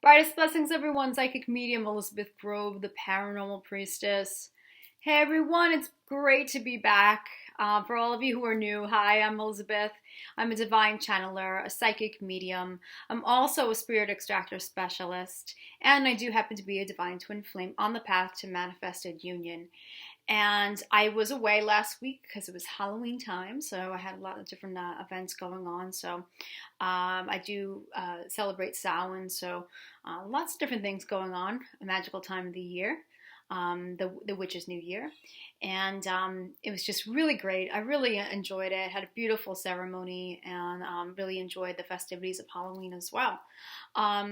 Brightest blessings, everyone. Psychic medium Elizabeth Grove, the Paranormal Priestess. Hey, everyone. It's great to be back. For all of you who are new, hi, I'm Elizabeth. I'm a divine channeler, a psychic medium. I'm also a spirit extractor specialist, and I do happen to be a divine twin flame on the path to manifested union. And I was away last week because it was Halloween time, so I had a lot of different events going on. So I do celebrate Samhain, so lots of different things going on. A magical time of the year, the Witch's New Year, and it was just really great. I really enjoyed it. Had a beautiful ceremony, and really enjoyed the festivities of Halloween as well.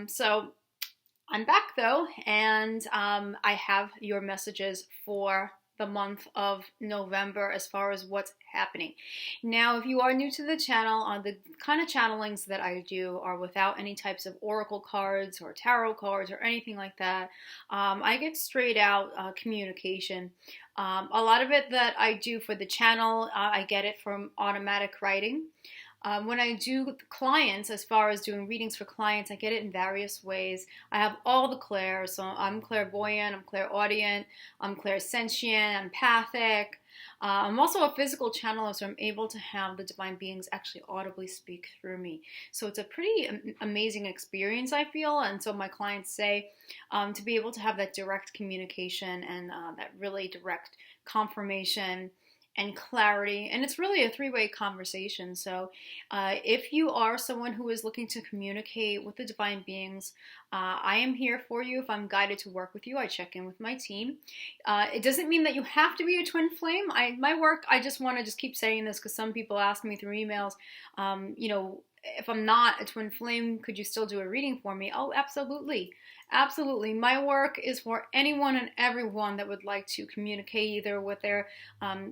So I'm back though, and I have your messages for the month of November as far as what's happening. Now, if you are new to the channel, the kind of channelings that I do are without any types of oracle cards or tarot cards or anything like that. I get straight out communication. A lot of it that I do for the channel, I get it from automatic writing. When I do clients, as far as doing readings for clients, I get it in various ways. I have all the clairs, so I'm clairvoyant, I'm clairaudient, I'm clairsentient, empathic. I'm also a physical channeler, so I'm able to have the divine beings actually audibly speak through me. So it's a pretty amazing experience, I feel, and so my clients say to be able to have that direct communication and that really direct confirmation and clarity, and it's really a three-way conversation. So if you are someone who is looking to communicate with the divine beings, I am here for you. If I'm guided to work with you, I check in with my team. It doesn't mean that you have to be a twin flame. My work, I just want to just keep saying this because some people ask me through emails, if I'm not a twin flame, could you still do a reading for me? Oh, absolutely. Absolutely. My work is for anyone and everyone that would like to communicate either with their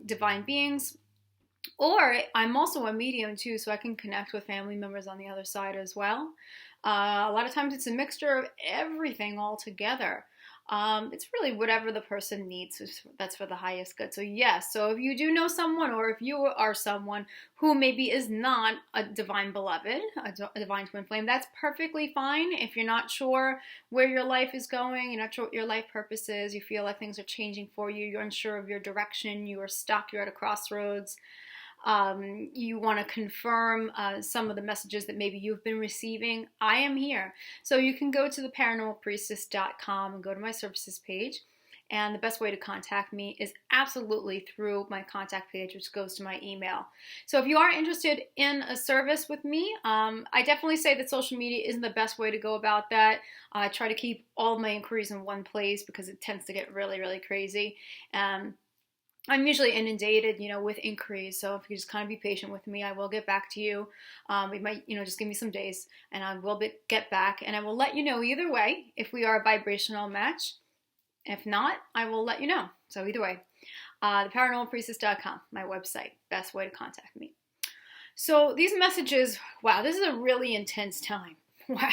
divine beings, or I'm also a medium too, so I can connect with family members on the other side as well. A lot of times it's a mixture of everything all together. It's really whatever the person needs, that's for the highest good. So yes, so if you do know someone, or if you are someone who maybe is not a divine beloved, a divine twin flame, that's perfectly fine. If you're not sure where your life is going, you're not sure what your life purpose is, you feel like things are changing for you, you're unsure of your direction, you are stuck, you're at a crossroads, you want to confirm some of the messages that maybe you've been receiving, I am here. So you can go to the paranormalpriestess.com and go to my services page. And the best way to contact me is absolutely through my contact page, which goes to my email. So if you are interested in a service with me, I definitely say that social media isn't the best way to go about that. I try to keep all of my inquiries in one place because it tends to get really, really crazy. I'm usually inundated, with inquiries. So if you just kind of be patient with me, I will get back to you. We might, just give me some days, and I will get back, and I will let you know either way if we are a vibrational match. If not, I will let you know. So either way, theparanormalpriestess.com, my website, best way to contact me. So these messages, wow, this is a really intense time. Wow.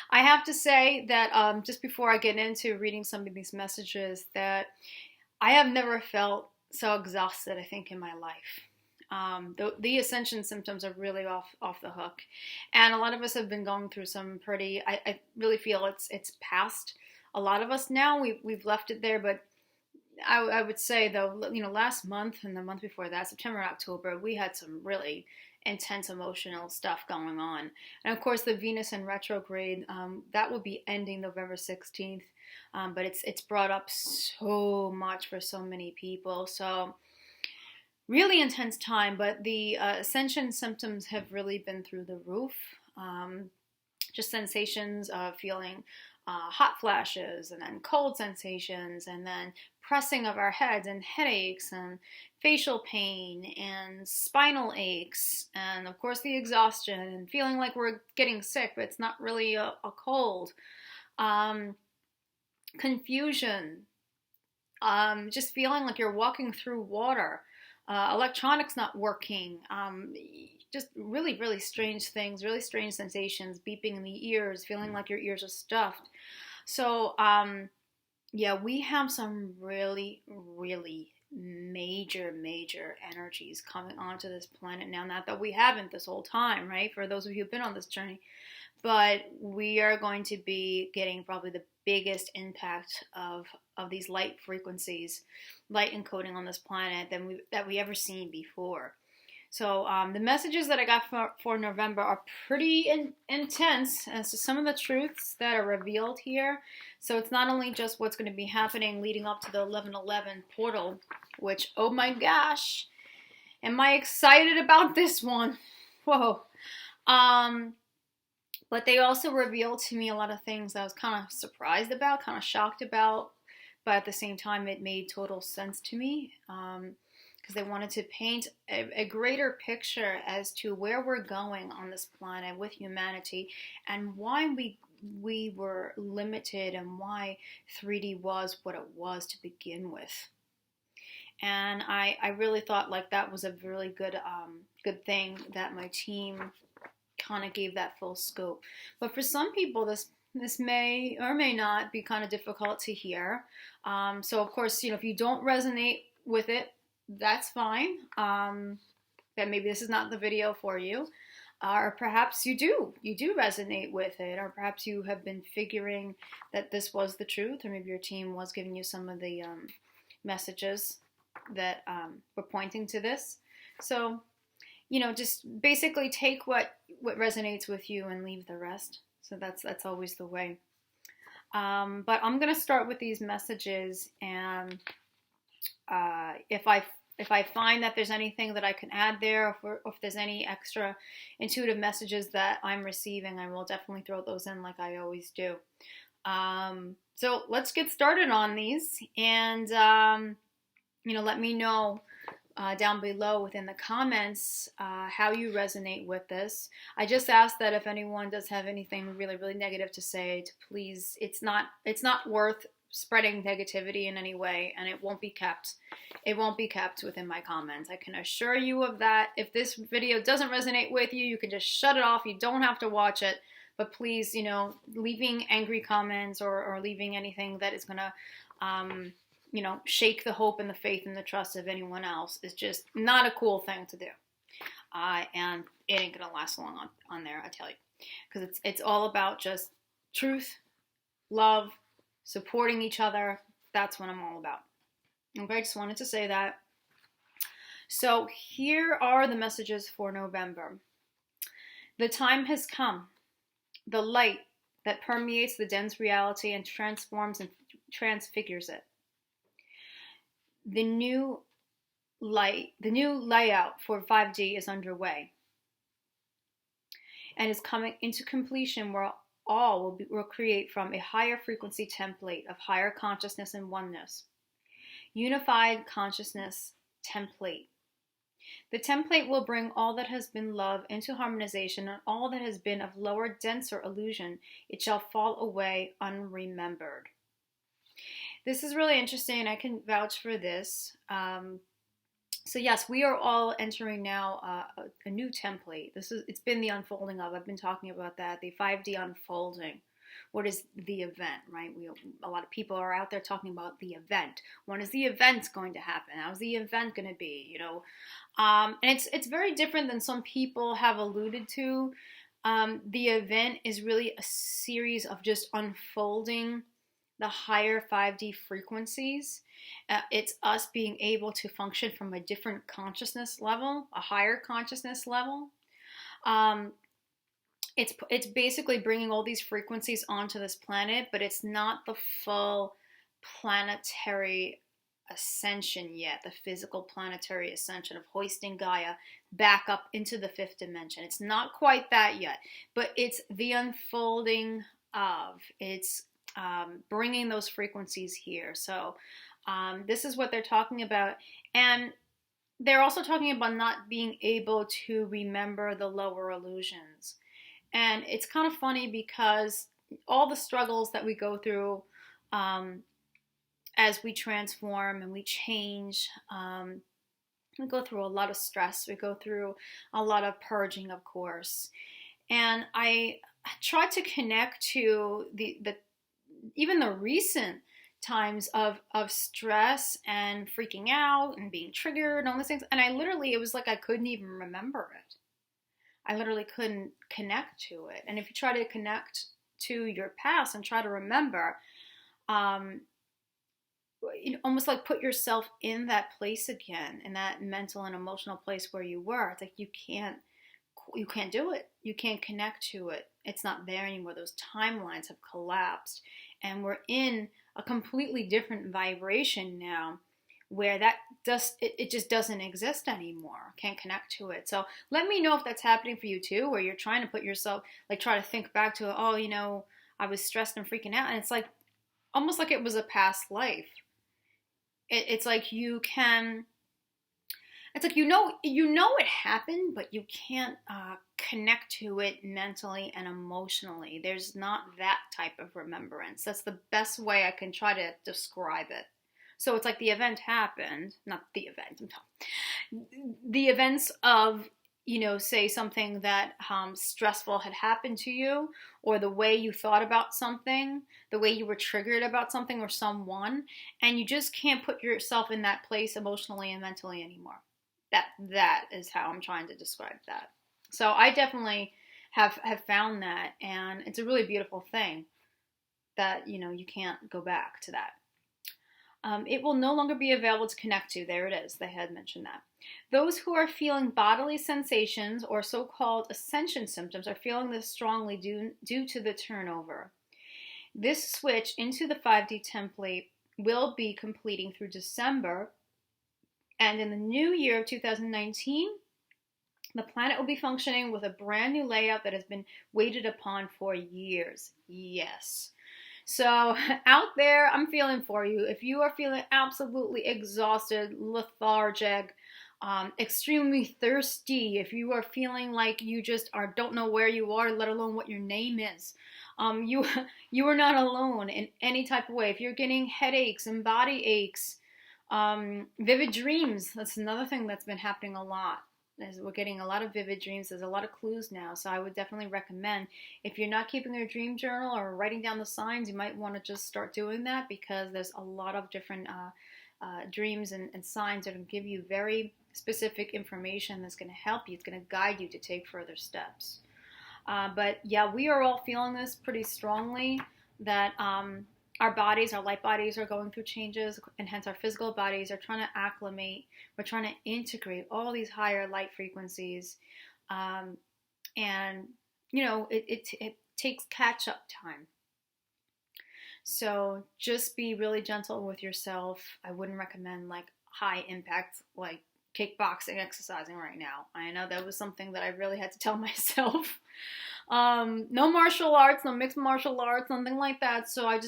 I have to say that just before I get into reading some of these messages, that I have never felt so exhausted, I think, in my life. The ascension symptoms are really off the hook. And a lot of us have been going through some pretty, I really feel it's past a lot of us now. We've left it there, but I would say, though, last month and the month before that, September and October, we had some really intense emotional stuff going on. And of course, the Venus in retrograde, that will be ending November 16th. But it's brought up so much for so many people. So really intense time, but the ascension symptoms have really been through the roof. Just sensations of feeling hot flashes, and then cold sensations, and then pressing of our heads, and headaches, and facial pain, and spinal aches, and of course the exhaustion, and feeling like we're getting sick, but it's not really a cold. Confusion, just feeling like you're walking through water, electronics not working, just really, really strange things, really strange sensations, beeping in the ears, feeling like your ears are stuffed. So, yeah, we have some really, really major energies coming onto this planet now. Not that we haven't this whole time, right? For those of you who've been on this journey. but we are going to be getting probably the biggest impact of these light frequencies, light encoding on this planet that we ever seen before. So the messages that I got for November are pretty intense as to some of the truths that are revealed here. So it's not only just what's going to be happening leading up to the 11/11 portal, which, oh my gosh, am I excited about this one? Whoa. But they also revealed to me a lot of things that I was kind of surprised about, kind of shocked about, but at the same time, it made total sense to me. Because they wanted to paint a greater picture as to where we're going on this planet with humanity and why we were limited and why 3D was what it was to begin with. And I really thought like that was a really good thing that my team kind of gave that full scope. But for some people, this may or may not be kind of difficult to hear. So of course, if you don't resonate with it, that's fine. That maybe this is not the video for you. Or perhaps you do resonate with it, or perhaps you have been figuring that this was the truth, or maybe your team was giving you some of the messages that were pointing to this. So, just basically take what resonates with you and leave the rest. So that's always the way. But I'm gonna start with these messages, and if I find that there's anything that I can add there, or if there's any extra intuitive messages that I'm receiving, I will definitely throw those in like I always do. So let's get started on these, and let me know down below within the comments how you resonate with this. I just ask that if anyone does have anything really, really negative to say, to please, it's not worth spreading negativity in any way, and it won't be kept within my comments. I can assure you of that. If this video doesn't resonate with you, you can just shut it off. You don't have to watch it, but please, leaving angry comments or leaving anything that is gonna shake the hope and the faith and the trust of anyone else is just not a cool thing to do. And it ain't gonna last long on there, I tell you, because it's all about just truth, love, supporting each other. That's what I'm all about. Okay, just wanted to say that. So here are the messages for November. The time has come. The light that permeates the dense reality and transforms and transfigures it. The new layout for 5D is underway and is coming into completion, where all will create from a higher frequency template of higher consciousness and oneness. Unified consciousness template. The template will bring all that has been love into harmonization, and all that has been of lower, denser illusion, it shall fall away unremembered. This is really interesting. I can vouch for this. So yes, we are all entering now a new template. It's been the unfolding of. I've been talking about that, the 5D unfolding. What is the event, right? A lot of people are out there talking about the event. When is the event going to happen? How's the event going to be? And it's very different than some people have alluded to. The event is really a series of just unfolding the higher 5D frequencies. It's us being able to function from a different consciousness level, a higher consciousness level. It's basically bringing all these frequencies onto this planet, but it's not the full planetary ascension yet, the physical planetary ascension of hoisting Gaia back up into the 5th dimension. It's not quite that yet, but it's the unfolding of, it's bringing those frequencies here. So this is what they're talking about. And they're also talking about not being able to remember the lower illusions. And it's kind of funny because all the struggles that we go through as we transform and we change, we go through a lot of stress. We go through a lot of purging, of course. And I try to connect to even the recent times of stress and freaking out and being triggered and all these things. And it was like I couldn't even remember it. I literally couldn't connect to it. And if you try to connect to your past and try to remember, um, almost like put yourself in that place again, in that mental and emotional place where you were. It's like you can't do it. You can't connect to it. It's not there anymore. Those timelines have collapsed, and we're in a completely different vibration now, where it just doesn't exist anymore. Can't connect to it. So let me know if that's happening for you too, where you're trying to put yourself, like, try to think back to, oh, I was stressed and freaking out, and it's like almost like it was a past life. It's like you can. It's like it happened, but you can't connect to it mentally and emotionally. There's not that type of remembrance. That's the best way I can try to describe it. So it's like the event happened, not the event. The events of, say something that stressful had happened to you, or the way you thought about something, the way you were triggered about something or someone, and you just can't put yourself in that place emotionally and mentally anymore. That is how I'm trying to describe that. So I definitely have found that, and it's a really beautiful thing that, you can't go back to that. It will no longer be available to connect to. There it is. They had mentioned that. Those who are feeling bodily sensations or so-called ascension symptoms are feeling this strongly due to the turnover. This switch into the 5D template will be completing through December. And in the new year of 2019, the planet will be functioning with a brand new layout that has been waited upon for years. Yes. So out there, I'm feeling for you. If you are feeling absolutely exhausted, lethargic, extremely thirsty, if you are feeling like you just don't know where you are, let alone what your name is, you are not alone in any type of way. If you're getting headaches and body aches, vivid dreams, that's another thing that's been happening a lot. As we're getting a lot of vivid dreams. There's a lot of clues now, so I would definitely recommend, if you're not keeping a dream journal or writing down the signs, you might want to just start doing that, because there's a lot of different dreams and signs that will give you very specific information that's going to help you. It's going to guide you to take further steps. But yeah, we are all feeling this pretty strongly, that our bodies, our light bodies, are going through changes, and hence our physical bodies are trying to acclimate. We're trying to integrate all these higher light frequencies. And, it takes catch-up time. So just be really gentle with yourself. I wouldn't recommend, like, high impact, like, kickboxing exercising right now. I know that was something that I really had to tell myself. No martial arts, no mixed martial arts, nothing like that. So I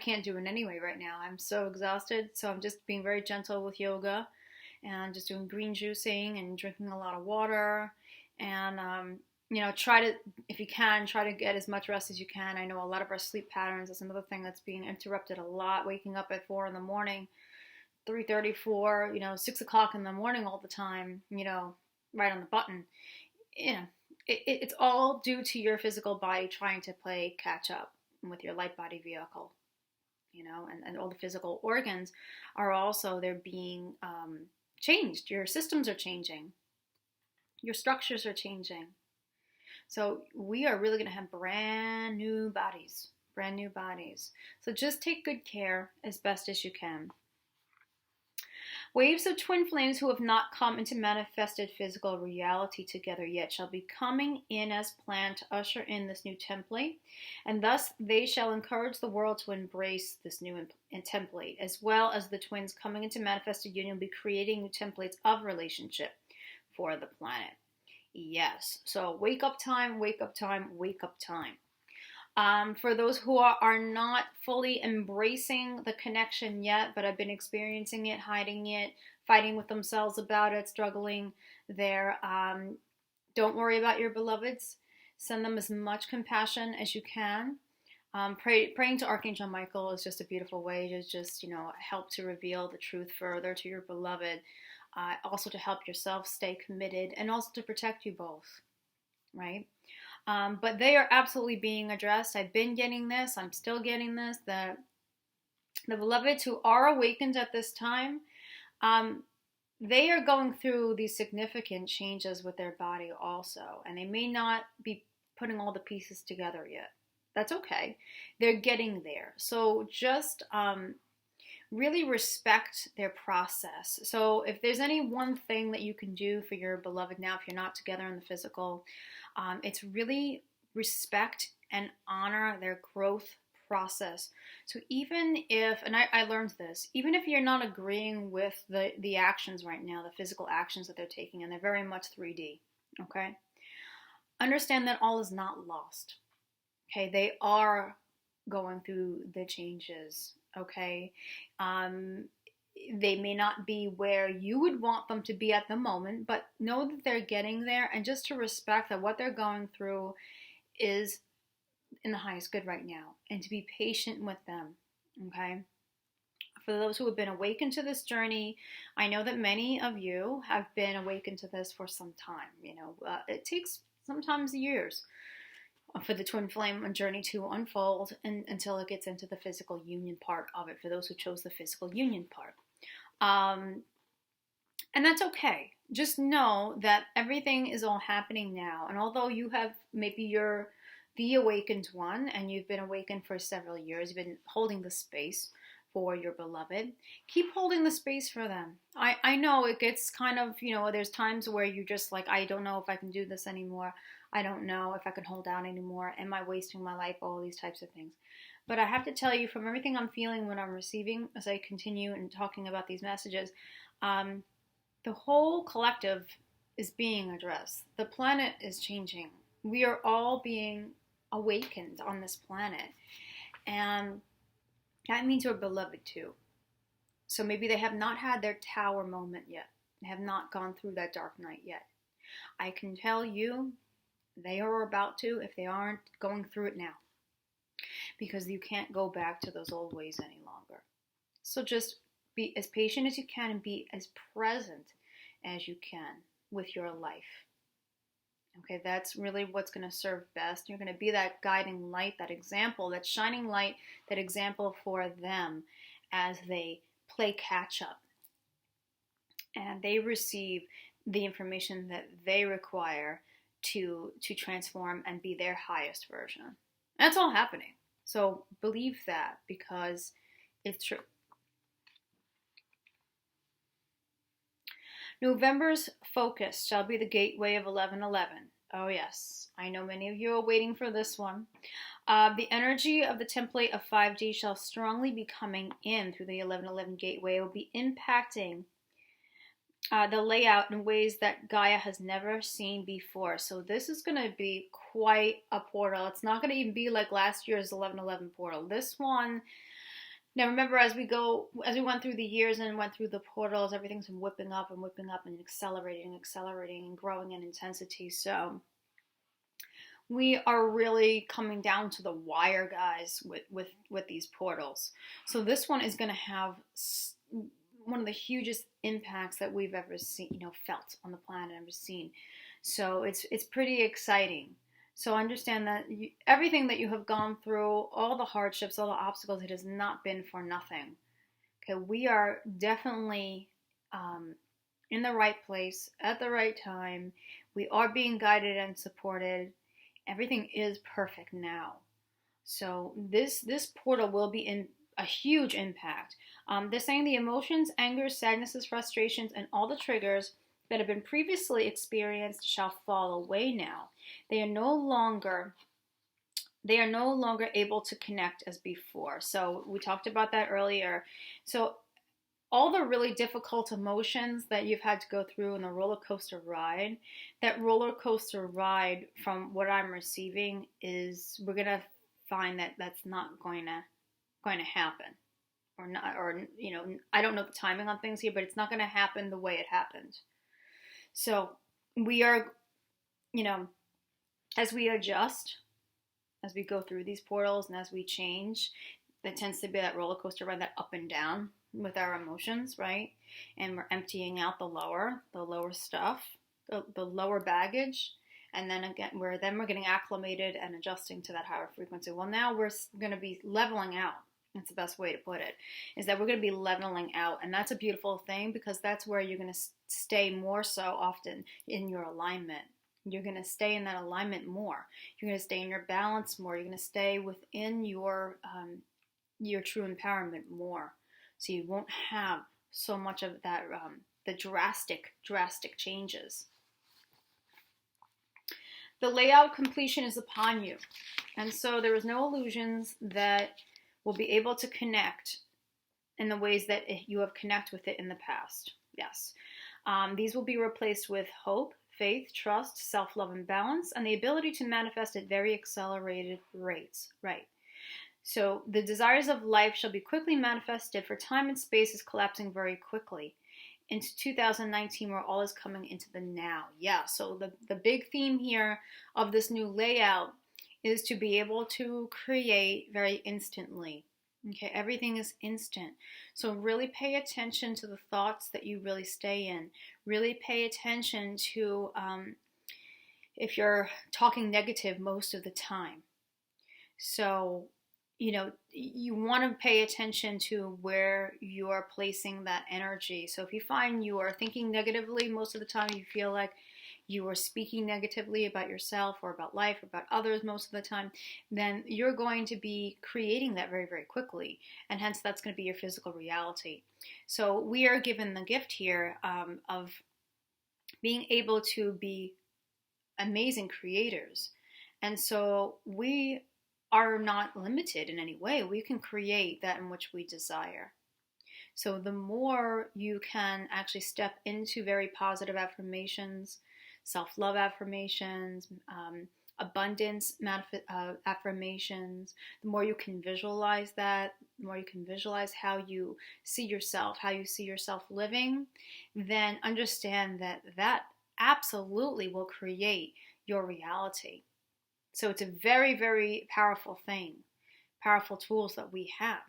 can't do it anyway right now. I'm so exhausted. So I'm just being very gentle with yoga, and just doing green juicing and drinking a lot of water. And, try to, if you can, try to get as much rest as you can. I know a lot of our sleep patterns is another thing that's being interrupted a lot. Waking up at 4 in the morning, 3:30, 4, 6 o'clock in the morning all the time, right on the button. It's all due to your physical body trying to play catch up with your light body vehicle, and all the physical organs are also, they're being changed. Your systems are changing. Your structures are changing. So we are really going to have brand new bodies. So just take good care as best as you can. Waves of twin flames who have not come into manifested physical reality together yet shall be coming in as planned to usher in this new template, and thus they shall encourage the world to embrace this new template, as well as the twins coming into manifested union will be creating new templates of relationship for the planet. Yes, so wake up time, wake up time, wake up time. For those who are not fully embracing the connection yet, but have been experiencing it, hiding it, fighting with themselves about it, struggling there, don't worry about your beloveds. Send them as much compassion as you can. Praying to Archangel Michael is just a beautiful way to just, help to reveal the truth further to your beloved. Also to help yourself stay committed, and also to protect you both, right? But they are absolutely being addressed. I've been getting this. I'm still getting this. The beloveds who are awakened at this time, they are going through these significant changes with their body also, and they may not be putting all the pieces together yet. That's okay. They're getting there. So just really respect their process. So if there's any one thing that you can do for your beloved now, if you're not together in the physical, it's really respect and honor their growth process. So even if, and I learned this, even if you're not agreeing with the actions right now, the physical actions that they're taking, and they're very much 3D, okay? Understand that all is not lost, okay? They are going through the changes, okay? They may not be where you would want them to be at the moment, but know that they're getting there, and just to respect that what they're going through is in the highest good right now, and to be patient with them, okay? For those who have been awakened to this journey, I know that many of you have been awakened to this for some time. It takes sometimes years for the twin flame journey to unfold until it gets into the physical union part of it, for those who chose the physical union part. And that's okay. Just know that everything is all happening now. And although you're the awakened one, and you've been awakened for several years, you've been holding the space for your beloved, keep holding the space for them. I know it gets kind of, there's times where you're just like, I don't know if I can do this anymore. I don't know if I can hold out anymore. Am I wasting my life? All these types of things. But I have to tell you, from everything I'm feeling when I'm receiving, as I continue and talking about these messages, the whole collective is being addressed. The planet is changing. We are all being awakened on this planet. And that means we're beloved too. So maybe they have not had their tower moment yet. They have not gone through that dark night yet. I can tell you they are about to, if they aren't going through it now. Because you can't go back to those old ways any longer. So just be as patient as you can and be as present as you can with your life. Okay, that's really what's going to serve best. You're going to be that guiding light, that example, that shining light, that example for them as they play catch up. And they receive the information that they require to transform and be their highest version. That's all happening. So believe that, because it's true. November's focus shall be the gateway of 1111. Oh yes, I know many of you are waiting for this one. The energy of the template of 5D shall strongly be coming in through the 1111 gateway. It will be impacting the layout in ways that Gaia has never seen before. So this is going to be quite a portal. It's not going to even be like last year's 1111 portal. This one, now remember, as we went through the years and went through the portals, everything's been whipping up and accelerating and growing in intensity. So we are really coming down to the wire, guys, with these portals. So this one is going to have one of the hugest impacts that we've ever seen, felt on the planet, ever seen. So it's pretty exciting. So understand that everything that you have gone through, all the hardships, all the obstacles, it has not been for nothing. Okay, we are definitely in the right place at the right time. We are being guided and supported. Everything is perfect now. So this portal will be in a huge impact. They're saying the emotions, anger, sadnesses, frustrations, and all the triggers that have been previously experienced shall fall away now. They are no longer able to connect as before. So we talked about that earlier. So all the really difficult emotions that you've had to go through in the roller coaster ride, that roller coaster ride, from what I'm receiving, is we're going to find that that's not going to happen. Or not, or I don't know the timing on things here, but it's not going to happen the way it happened. So we are, as we adjust, as we go through these portals and as we change, that tends to be that roller coaster ride, that up and down with our emotions, right? And we're emptying out the lower stuff, the lower baggage. And then again, we're getting acclimated and adjusting to that higher frequency. Well, now we're going to be leveling out. That's the best way to put it, is that we're going to be leveling out. And that's a beautiful thing, because that's where you're going to stay more so often in your alignment. You're going to stay in that alignment more. You're going to stay in your balance more. You're going to stay within your true empowerment more. So you won't have so much of that, the drastic changes. The layout completion is upon you. And so there is no illusions that will be able to connect in the ways that you have connected with it in the past. Yes. These will be replaced with hope, faith, trust, self-love, and balance, and the ability to manifest at very accelerated rates. Right. So the desires of life shall be quickly manifested, for time and space is collapsing very quickly into 2019, where all is coming into the now. Yeah, so the big theme here of this new layout is to be able to create very instantly. Okay, everything is instant. So really pay attention to the thoughts that you really stay in. Really pay attention to if you're talking negative most of the time. So, you want to pay attention to where you are placing that energy. So if you find you are thinking negatively most of the time, you feel like you are speaking negatively about yourself or about life or about others most of the time, then you're going to be creating that very, very quickly. And hence that's going to be your physical reality. So we are given the gift here of being able to be amazing creators. And so we are not limited in any way. We can create that in which we desire. So the more you can actually step into very positive affirmations, self-love affirmations, abundance affirmations, the more you can visualize that, the more you can visualize how you see yourself, living, then understand that that absolutely will create your reality. So it's a very, very powerful thing, powerful tools that we have.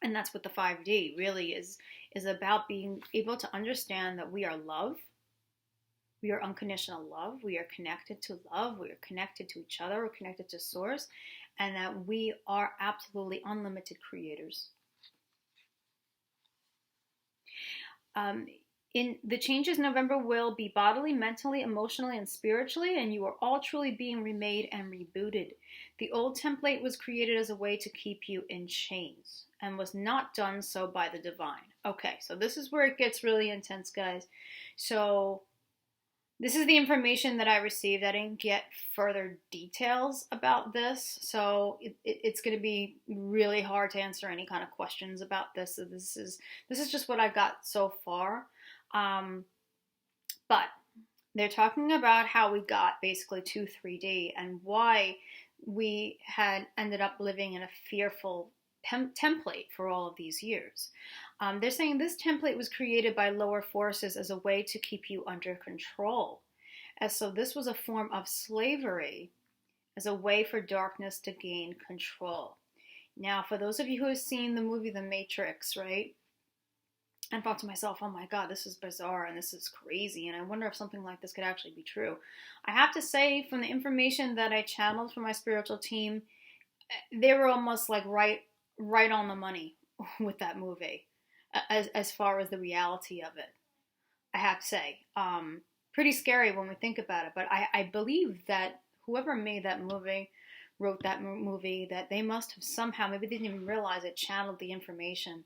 And that's what the 5D really is about, being able to understand that we are love. We are unconditional love. We are connected to love. We are connected to each other. We're connected to source. And that we are absolutely unlimited creators. In the changes, November will be bodily, mentally, emotionally, and spiritually, and you are all truly being remade and rebooted. The old template was created as a way to keep you in chains and was not done so by the divine. Okay, so this is where it gets really intense, guys. So this is the information that I received. I didn't get further details about this, so it's going to be really hard to answer any kind of questions about this. So this is just what I got so far. But they're talking about how we got basically to 3D and why we had ended up living in a fearful template for all of these years. They're saying this template was created by lower forces as a way to keep you under control. And so this was a form of slavery as a way for darkness to gain control. Now, for those of you who have seen the movie The Matrix, right? I thought to myself, oh my God, this is bizarre and this is crazy. And I wonder if something like this could actually be true. I have to say, from the information that I channeled from my spiritual team, they were almost like right on the money with that movie as far as the reality of it. I have to say, pretty scary when we think about it. But I believe that whoever made that movie, wrote that movie, that they must have somehow, maybe they didn't even realize it, channeled the information.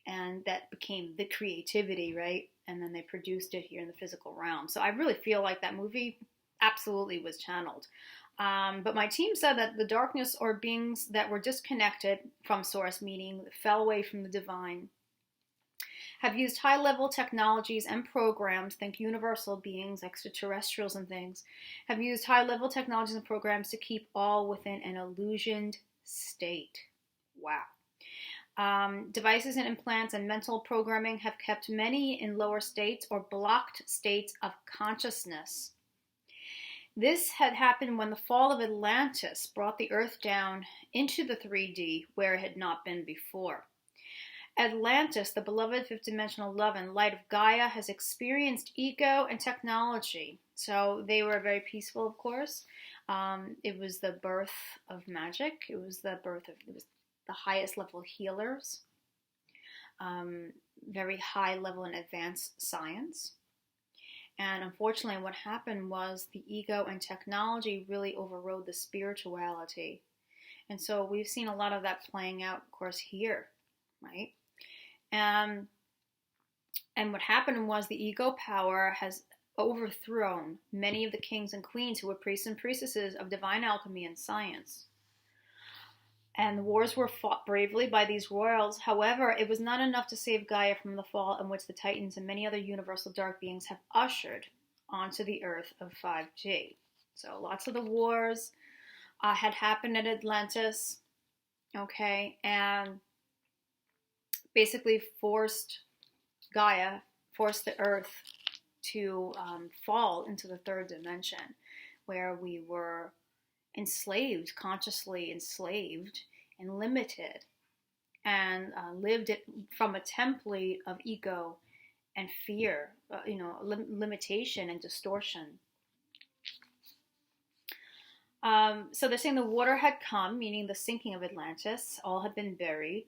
And that became the creativity, right? And then they produced it here in the physical realm. So I really feel like that movie absolutely was channeled. But my team said that the darkness or beings that were disconnected from source, meaning fell away from the divine, have used high-level technologies and programs, think universal beings, extraterrestrials and things, have used high-level technologies and programs to keep all within an illusioned state. Wow. Devices and implants and mental programming have kept many in lower states or blocked states of consciousness. This had happened when the fall of Atlantis brought the Earth down into the 3D where it had not been before. Atlantis, the beloved fifth-dimensional love and light of Gaia, has experienced ego and technology. So they were very peaceful, of course. It was the birth of magic. It was the highest level healers, very high level in advanced science. And unfortunately, what happened was the ego and technology really overrode the spirituality. And so we've seen a lot of that playing out, of course, here, right? And what happened was the ego power has overthrown many of the kings and queens who were priests and priestesses of divine alchemy and science. And the wars were fought bravely by these royals. However, it was not enough to save Gaia from the fall in which the Titans and many other universal dark beings have ushered onto the earth of 5G. So lots of the wars had happened at Atlantis, okay, and basically forced Gaia, forced the earth to fall into the third dimension, where we were enslaved, consciously enslaved and limited, and lived it from a template of ego and fear, limitation and distortion. So they're saying the water had come, meaning the sinking of Atlantis. All had been buried.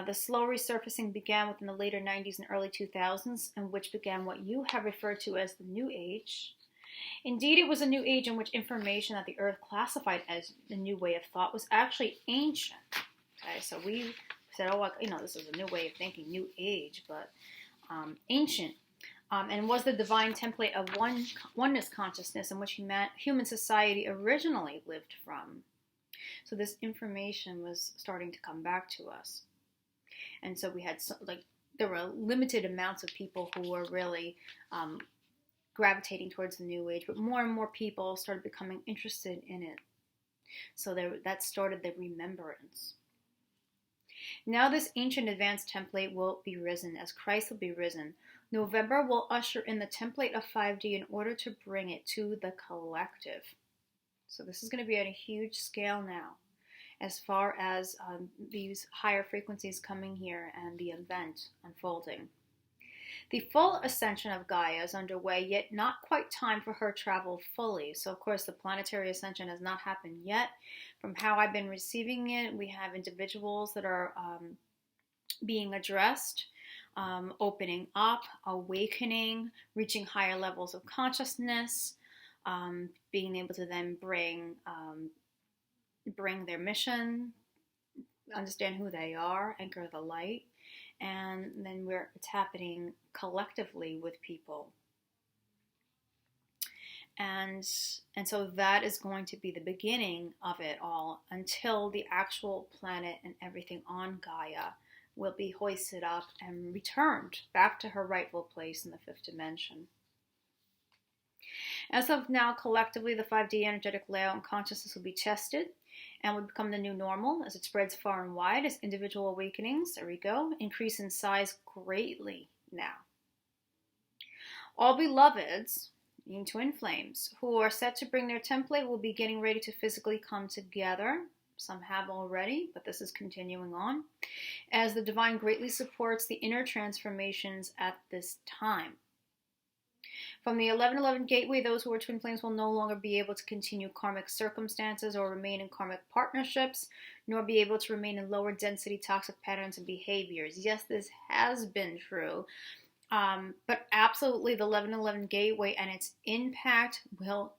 The slow resurfacing began within the later 90s and early 2000s, in which began what you have referred to as the New Age. Indeed, it was a new age in which information that the earth classified as a new way of thought was actually ancient. Okay, so we said, this is a new way of thinking, new age, but ancient. And was the divine template of oneness consciousness in which human society originally lived from. So this information was starting to come back to us. And so we had, there were limited amounts of people who were really gravitating towards the new age, but more and more people started becoming interested in it. So that started the remembrance. Now this ancient advanced template will be risen as Christ will be risen. November will usher in the template of 5D in order to bring it to the collective. So this is going to be at a huge scale now, as far as these higher frequencies coming here and the event unfolding. The full ascension of Gaia is underway, yet not quite time for her travel fully. So, of course, the planetary ascension has not happened yet. From how I've been receiving it, we have individuals that are being addressed, opening up, awakening, reaching higher levels of consciousness, being able to then bring their mission, understand who they are, anchor the light. And then it's happening collectively with people. And so that is going to be the beginning of it all until the actual planet and everything on Gaia will be hoisted up and returned back to her rightful place in the fifth dimension. As of now, collectively, the 5D energetic layout and consciousness will be tested and will become the new normal as it spreads far and wide as individual awakenings, there we go, increase in size greatly now. All beloveds, meaning twin flames, who are set to bring their template will be getting ready to physically come together. Some have already, but this is continuing on, as the divine greatly supports the inner transformations at this time. From the 1111 gateway, those who are twin flames will no longer be able to continue karmic circumstances or remain in karmic partnerships, nor be able to remain in lower density toxic patterns and behaviors. Yes, this has been true, but absolutely the 1111 gateway and its impact will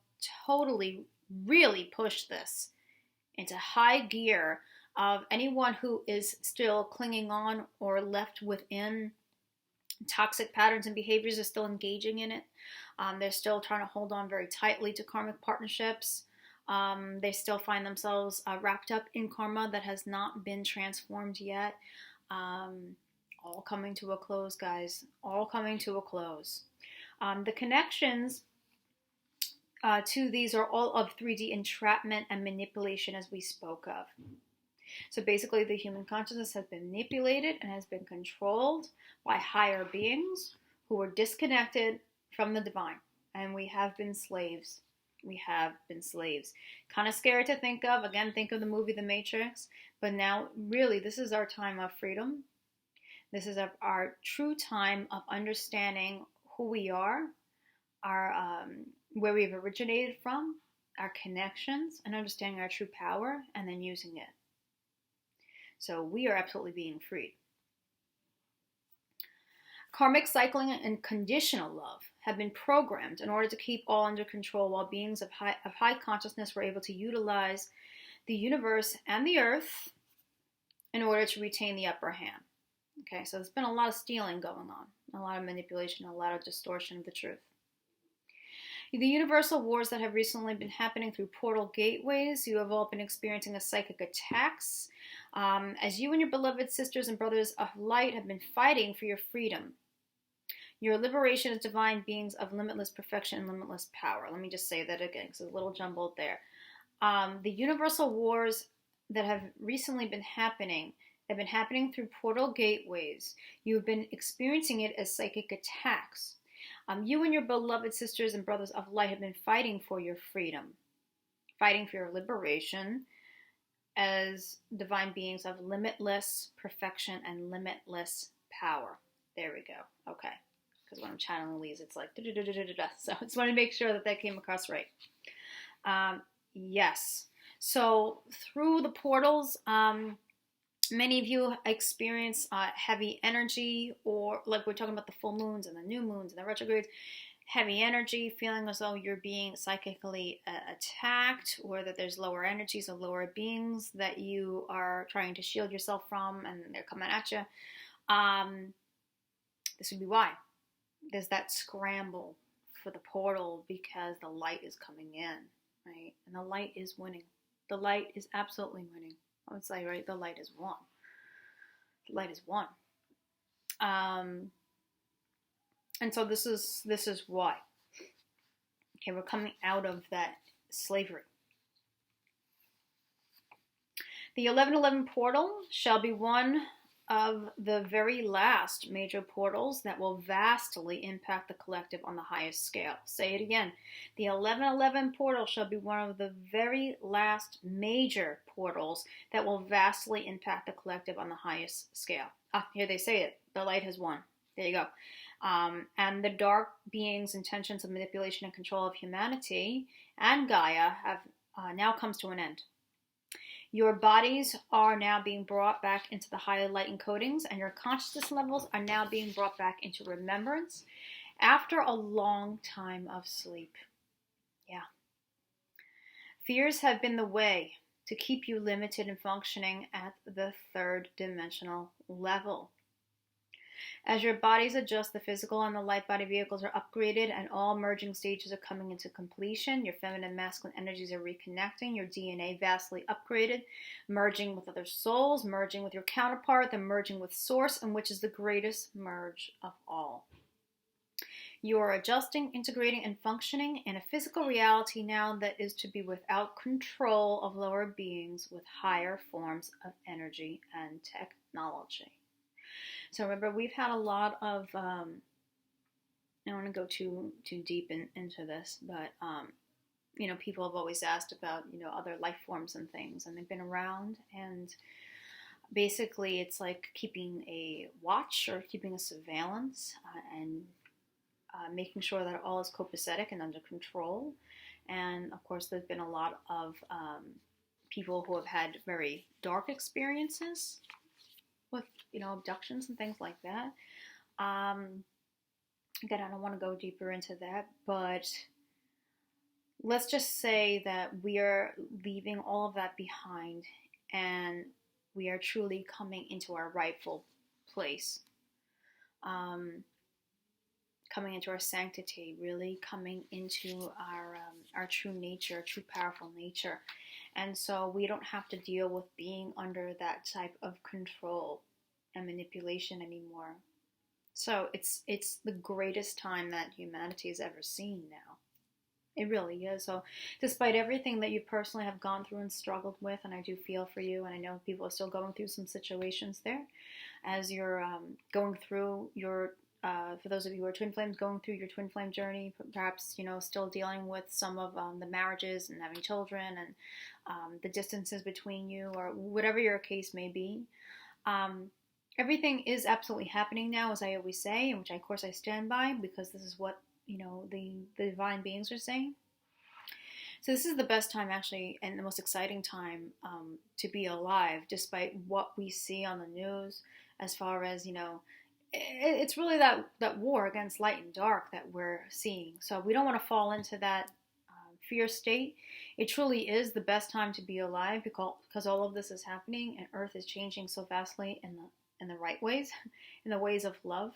totally, really push this into high gear of anyone who is still clinging on or left within toxic patterns and behaviors, are still engaging in it. They're still trying to hold on very tightly to karmic partnerships. They still find themselves wrapped up in karma that has not been transformed yet. All coming to a close, guys. All coming to a close. The connections to these are all of 3D entrapment and manipulation, as we spoke of. So basically, the human consciousness has been manipulated and has been controlled by higher beings who are disconnected from the divine. And we have been slaves. We have been slaves. Kind of scary to think of. Again, think of the movie The Matrix. But now, really, this is our time of freedom. This is our true time of understanding who we are, our where we've originated from, our connections, and understanding our true power, and then using it. So we are absolutely being freed. Karmic cycling and conditional love have been programmed in order to keep all under control, while beings of high consciousness were able to utilize the universe and the earth in order to retain the upper hand. Okay, so there's been a lot of stealing going on, a lot of manipulation, a lot of distortion of the truth. The universal wars that have recently been happening through portal gateways, you have all been experiencing a psychic attacks, as you and your beloved sisters and brothers of light have been fighting for your freedom. Your liberation as divine beings of limitless perfection and limitless power. Let me just say that again, because it's a little jumbled there. The universal wars that have recently been happening have been happening through portal gateways. You've been experiencing it as psychic attacks. You and your beloved sisters and brothers of light have been fighting for your freedom, fighting for your liberation as divine beings of limitless perfection and limitless power. There we go. Okay. Because when I'm channeling these, it's like da-da-da-da-da-da. So I just want to make sure that came across right. Yes. So through the portals, many of you experience heavy energy, or like we're talking about the full moons and the new moons and the retrogrades, heavy energy, feeling as though you're being psychically attacked, or that there's lower energies or lower beings that you are trying to shield yourself from and they're coming at you. This would be why. There's that scramble for the portal because the light is coming in, right? And the light is winning. The light is absolutely winning. I would say, right, the light is one. The light is one. And so this is why. Okay, we're coming out of that slavery. The 1111 portal shall be one of the very last major portals that will vastly impact the collective on the highest scale. Say it again. The 1111 portal shall be one of the very last major portals that will vastly impact the collective on the highest scale. Here they say it. The light has won. There you go. And the dark beings' intentions of manipulation and control of humanity and Gaia have now comes to an end. Your bodies are now being brought back into the higher light encodings, and your consciousness levels are now being brought back into remembrance after a long time of sleep. Yeah. Fears have been the way to keep you limited and functioning at the third dimensional level. As your bodies adjust, the physical and the light body vehicles are upgraded and all merging stages are coming into completion. Your feminine and masculine energies are reconnecting. Your DNA vastly upgraded, merging with other souls, merging with your counterpart, then merging with source, and which is the greatest merge of all. You are adjusting, integrating, and functioning in a physical reality now that is to be without control of lower beings with higher forms of energy and technology. So remember, we've had a lot of, I don't want to go too deep into this, but, people have always asked about, other life forms and things, and they've been around, and basically it's like keeping a watch or keeping a surveillance and making sure that all is copacetic and under control. And of course, there's been a lot of people who have had very dark experiences with, abductions and things like that. Again, I don't want to go deeper into that, but let's just say that we are leaving all of that behind and we are truly coming into our rightful place. Coming into our sanctity, really coming into our true nature, true powerful nature. And so we don't have to deal with being under that type of control and manipulation anymore. So it's the greatest time that humanity has ever seen now. It really is. So despite everything that you personally have gone through and struggled with, and I do feel for you, and I know people are still going through some situations there, as you're going through your for those of you who are twin flames, going through your twin flame journey, perhaps, still dealing with some of the marriages and having children and the distances between you, or whatever your case may be. Everything is absolutely happening now, as I always say, and which of course I stand by, because this is what, the divine beings are saying. So this is the best time, actually, and the most exciting time to be alive, despite what we see on the news. As far as, it's really that war against light and dark that we're seeing. So we don't want to fall into that fear state. It truly is the best time to be alive, because all of this is happening and Earth is changing so vastly in the right ways, in the ways of love.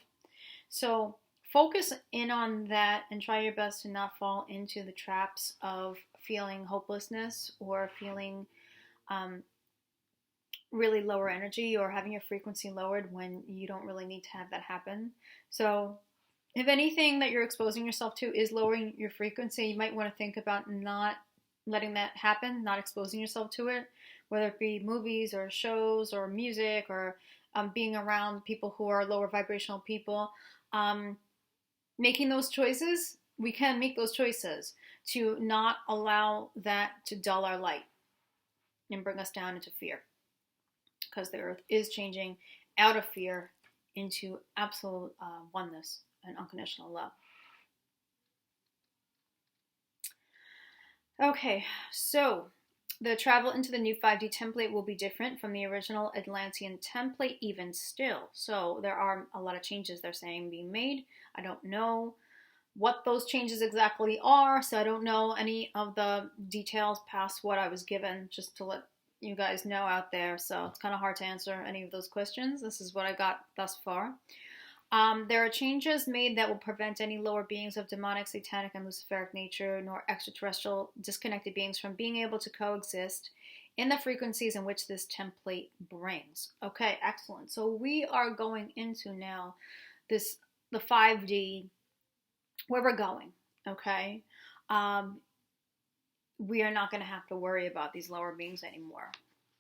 So focus in on that and try your best to not fall into the traps of feeling hopelessness or feeling really lower energy or having your frequency lowered when you don't really need to have that happen. So if anything that you're exposing yourself to is lowering your frequency, you might want to think about not letting that happen, not exposing yourself to it, whether it be movies or shows or music or being around people who are lower vibrational people. Making those choices, we can make those choices to not allow that to dull our light and bring us down into fear, because the Earth is changing out of fear into absolute oneness and unconditional love. Okay, so the travel into the new 5D template will be different from the original Atlantean template even still. So there are a lot of changes they're saying being made. I don't know what those changes exactly are, so I don't know any of the details past what I was given, just to let you guys know out there. So it's kind of hard to answer any of those questions. This is what I got thus far. There are changes made that will prevent any lower beings of demonic, satanic, and luciferic nature, nor extraterrestrial disconnected beings from being able to coexist in the frequencies in which this template brings. Okay, excellent. So we are going into now the 5D, where we're going, okay? We are not going to have to worry about these lower beings anymore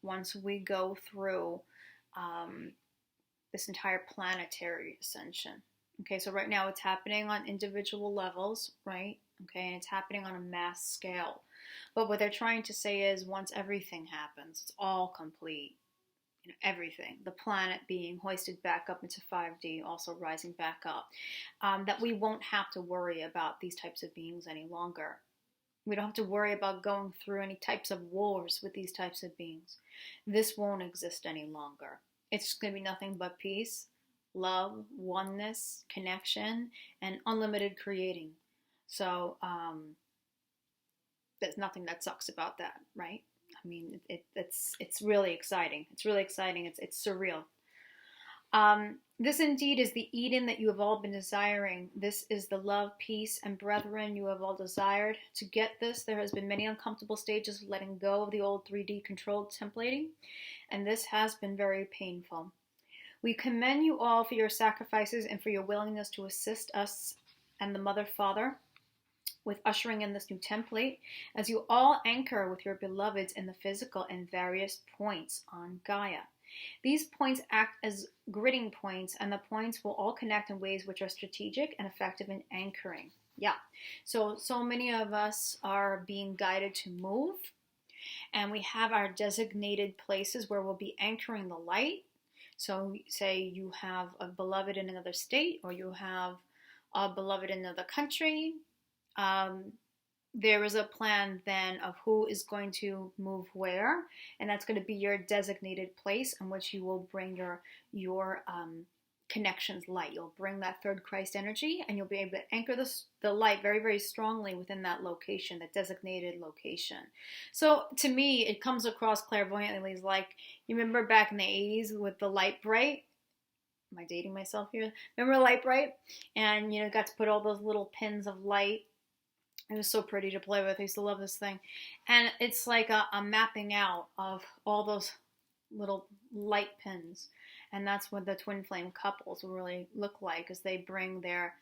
once we go through this entire planetary ascension. Okay, so right now it's happening on individual levels, right? Okay, and it's happening on a mass scale. But what they're trying to say is once everything happens, it's all complete, everything, the planet being hoisted back up into 5D, also rising back up, that we won't have to worry about these types of beings any longer. We don't have to worry about going through any types of wars with these types of beings. This won't exist any longer. It's going to be nothing but peace, love, oneness, connection, and unlimited creating. So there's nothing that sucks about that, right? I mean, it's really exciting. It's really exciting. It's surreal. This indeed is the Eden that you have all been desiring. This is the love, peace, and brethren you have all desired. To get this, there has been many uncomfortable stages of letting go of the old 3D controlled templating, and this has been very painful. We commend you all for your sacrifices and for your willingness to assist us and the Mother Father with ushering in this new template, as you all anchor with your beloveds in the physical and various points on Gaia. These points act as gridding points, and the points will all connect in ways which are strategic and effective in anchoring. Yeah, so many of us are being guided to move, and we have our designated places where we'll be anchoring the light. So say you have a beloved in another state, or you have a beloved in another country. There is a plan then of who is going to move where, and that's going to be your designated place in which you will bring your connections light. You'll bring that third Christ energy, and you'll be able to anchor the light very, very strongly within that location, that designated location. So to me, it comes across clairvoyantly like, you remember back in the 80s with the light bright? Am I dating myself here? Remember light bright? And got to put all those little pins of light. It was so pretty to play with. I used to love this thing. And it's like a mapping out of all those little light pins. And that's what the twin flame couples will really look like, as they bring their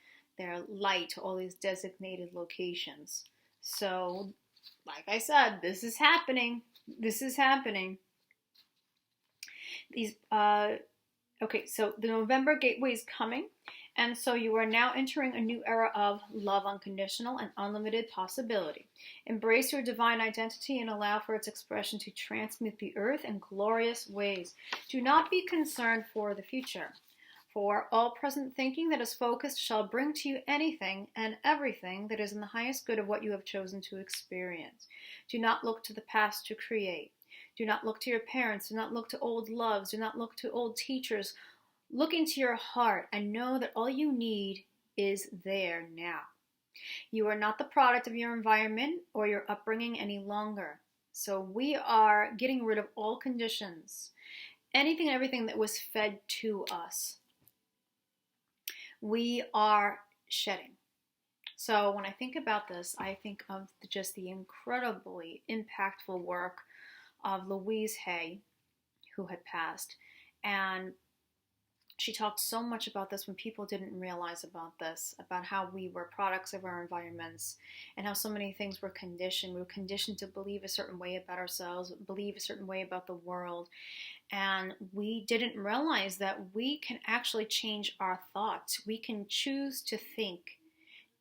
light to all these designated locations. So, like I said, this is happening. This is happening. Okay, so the November gateway is coming. And so you are now entering a new era of love unconditional and unlimited possibility. Embrace your divine identity and allow for its expression to transmute the earth in glorious ways. Do not be concerned for the future, For all present thinking that is focused shall bring to you anything and everything that is in the highest good of what you have chosen to experience. Do not look to the past to create. Do not look to your parents. Do not look to old loves. Do not look to old teachers. Look into your heart and know that all you need is there now. You are not the product of your environment or your upbringing any longer. So we are getting rid of all conditions, anything and everything that was fed to us. We are shedding. So when I think about this, I think of just the incredibly impactful work of Louise Hay, who had passed. And she talked so much about this when people didn't realize about this, about how we were products of our environments and how so many things were conditioned. We were conditioned to believe a certain way about ourselves, believe a certain way about the world. And we didn't realize that we can actually change our thoughts. We can choose to think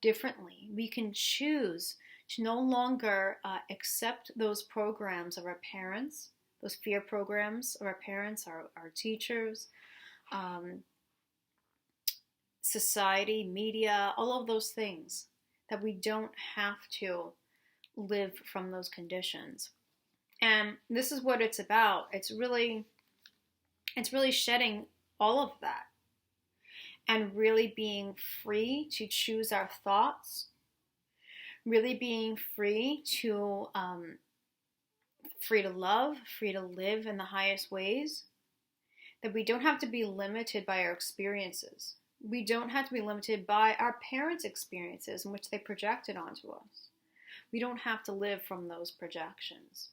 differently. We can choose to no longer accept those programs of our parents, those fear programs of our parents, our teachers, society, media, all of those things, that we don't have to live from those conditions. And this is what it's about. It's really shedding all of that and really being free to choose our thoughts, really being free to love, free to live in the highest ways. That we don't have to be limited by our experiences. We don't have to be limited by our parents' experiences in which they projected onto us. We don't have to live from those projections.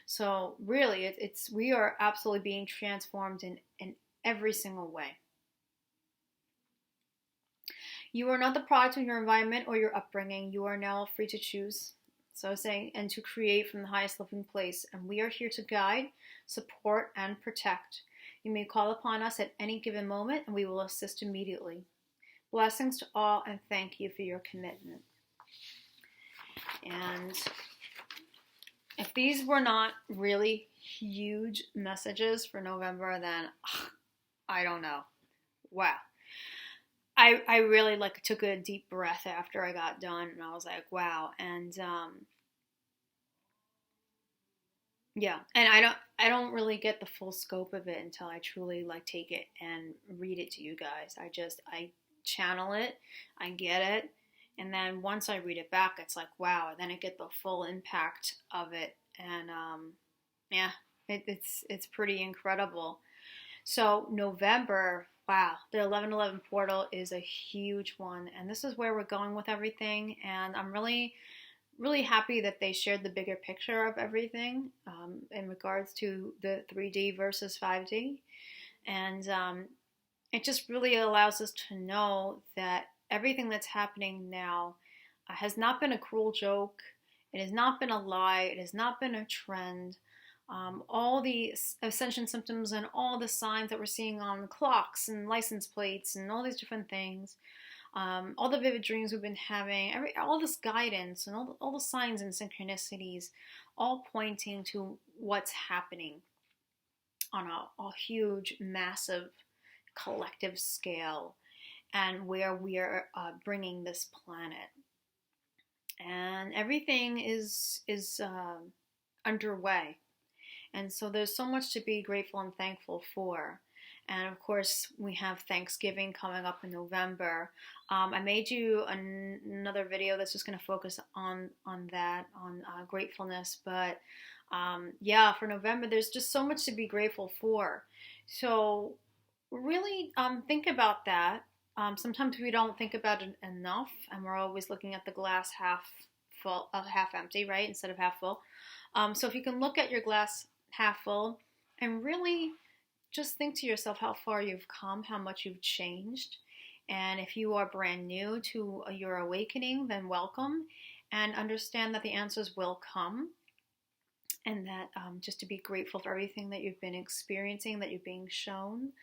So really, we are absolutely being transformed in every single way. You are not the product of your environment or your upbringing. You are now free to choose. So saying, and to create from the highest living place. And we are here to guide, support, and protect. You may call upon us at any given moment, and we will assist immediately. Blessings to all, and thank you for your commitment. And if these were not really huge messages for November, then I don't know. Wow. I really took a deep breath after I got done, and I was like, wow. And yeah, and I don't really get the full scope of it until I truly take it and read it to you guys. I channel it, I get it, and then once I read it back, it's like, wow. And then I get the full impact of it, and yeah, it's pretty incredible. So November. Wow, the 11/11 portal is a huge one, and this is where we're going with everything, and I'm really, really happy that they shared the bigger picture of everything in regards to the 3D versus 5D, and it just really allows us to know that everything that's happening now has not been a cruel joke, it has not been a lie, it has not been a trend. All the ascension symptoms and all the signs that we're seeing on clocks and license plates and all these different things, all the vivid dreams we've been having, all this guidance and all the signs and synchronicities, all pointing to what's happening on a huge, massive, collective scale, and where we are bringing this planet. And everything is underway. And so there's so much to be grateful and thankful for. And of course, we have Thanksgiving coming up in November. I made you another video that's just going to focus on that, on gratefulness. But yeah, for November, there's just so much to be grateful for. So really think about that. Sometimes we don't think about it enough, and we're always looking at the glass half full, half empty, right, instead of half full. So if you can look at your glass half full and really just think to yourself how far you've come, how much you've changed. And if you are brand new to your awakening, then welcome, and understand that the answers will come, and that just to be grateful for everything that you've been experiencing, that you're being shown,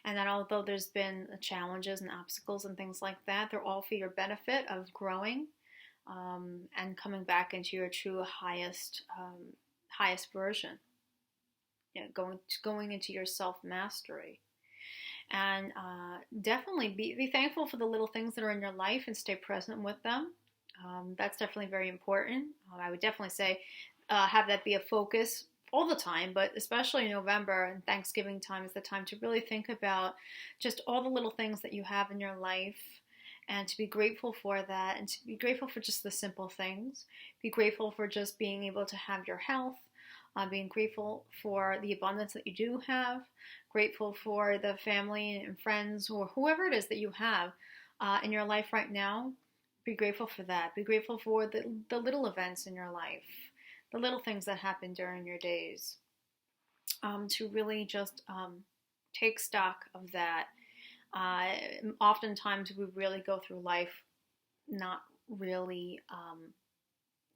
and that although there's been challenges and obstacles and things like that, they're all for your benefit of growing and coming back into your true highest version. going into your self-mastery. And definitely be thankful for the little things that are in your life and stay present with them. That's definitely very important. I would definitely say have that be a focus all the time, but especially in November and Thanksgiving time is the time to really think about just all the little things that you have in your life and to be grateful for that and to be grateful for just the simple things. Be grateful for just being able to have your health, being grateful for the abundance that you do have, grateful for the family and friends or whoever it is that you have in your life right now. Be grateful for that. Be grateful for the little events in your life, the little things that happen during your days, to really just take stock of that. Oftentimes we really go through life not really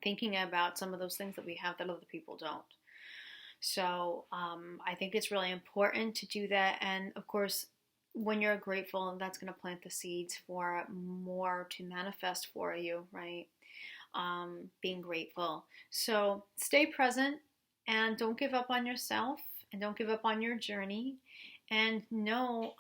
thinking about some of those things that we have that other people don't. So I think it's really important to do that. And of course, when you're grateful, that's going to plant the seeds for more to manifest for you, right? Being grateful. So stay present and don't give up on yourself and don't give up on your journey. And know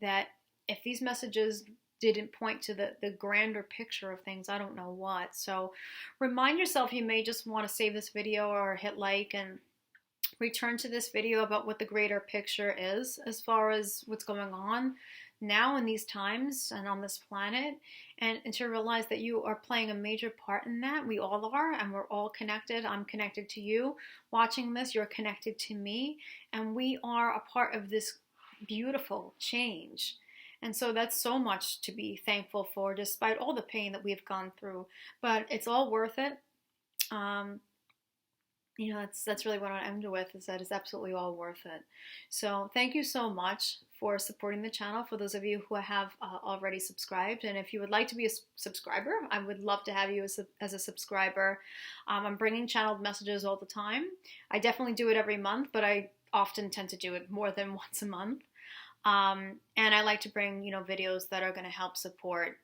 that if these messages didn't point to the grander picture of things, I don't know what. So remind yourself you may just want to save this video or hit like and return to this video about what the greater picture is as far as what's going on now in these times and on this planet, and to realize that you are playing a major part in that. We all are, and we're all connected. I'm connected to you. Watching this, you're connected to me, and we are a part of this beautiful change. And so that's so much to be thankful for, despite all the pain that we've gone through. But it's all worth it. That's really what I end with, is that it's absolutely all worth it. So thank you so much for supporting the channel, for those of you who have already subscribed. And if you would like to be a subscriber, I would love to have you as a subscriber. I'm bringing channeled messages all the time. I definitely do it every month, but I often tend to do it more than once a month. And I like to bring, videos that are going to help support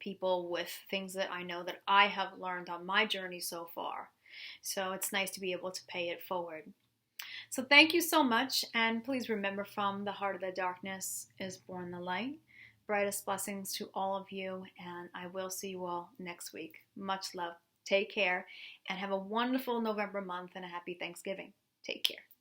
people with things that I know that I have learned on my journey so far. So it's nice to be able to pay it forward. So thank you so much. And please remember, from the heart of the darkness is born the light. Brightest blessings to all of you. And I will see you all next week. Much love. Take care and have a wonderful November month and a happy Thanksgiving. Take care.